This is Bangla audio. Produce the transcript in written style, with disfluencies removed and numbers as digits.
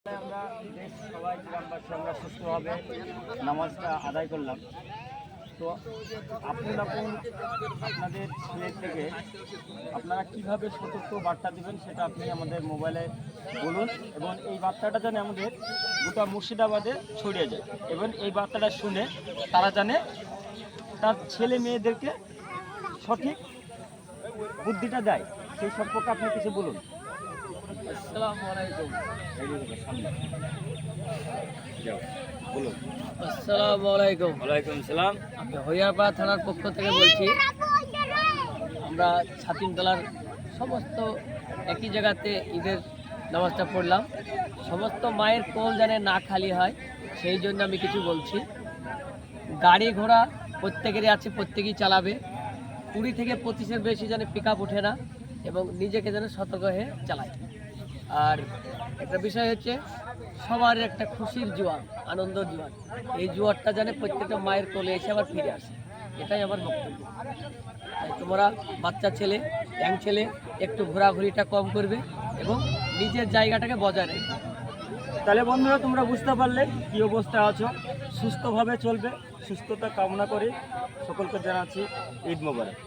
আমরা বেশ সবাই গ্রামবাসী আমরা সুস্থভাবে নামাজটা আদায় করলাম। তো আপন আপনাদের ছেলের থেকে আপনারা কিভাবে সতর্ক বার্তা দেবেন সেটা আপনি আমাদের মোবাইলে বলুন, এবং এই বার্তাটা যেন আমাদের গোটা মুর্শিদাবাদে ছড়িয়ে যায় এবং এই বার্তাটা শুনে তারা জানে তার ছেলে মেয়েদেরকে সঠিক বুদ্ধিটা দেয়। সেই সম্পর্কে আপনি কিছু বলুন। আসসালামু আলাইকুম। বলুন। আসসালামু আলাইকুম। ওয়ালাইকুম সালাম। আমি হইয়ারপাড়া থানার পক্ষ থেকে বলছি। আমরা ছাতিমতলার সমস্ত একই জায়গাতে ঈদের নামাজটা পড়লাম। সমস্ত মায়ের কোল যেন না খালি হয় সেই জন্য আমি কিছু বলছি। গাড়ি ঘোড়া প্রত্যেকেরই আছে, প্রত্যেকেই চালাবে। 20 থেকে 25-এর বেশি যেন পিক আপ ওঠে না এবং নিজেকে যেন সতর্ক হয়ে চালায়। আর একটা বিষয় হচ্ছে সবার একটা খুশির জোয়ার, আনন্দ জোয়ার। এই জোয়ারটা যেন প্রত্যেকটা মায়ের কোলে এসে আবার ফিরে আসে, এটাই আমার বক্তব্য। তাই তোমরা বাচ্চা ছেলে, ইয়াং ছেলে একটু ঘোরাঘুরিটা কম করবে এবং নিজের জায়গাটাকে বজায় রাখবে। তাহলে বন্ধুরা, তোমরা বুঝতে পারলে কী অবস্থায় আছো। সুস্থভাবে চলবে, সুস্থতা কামনা করে সকলকে জানাচ্ছি ঈদ মোবারক।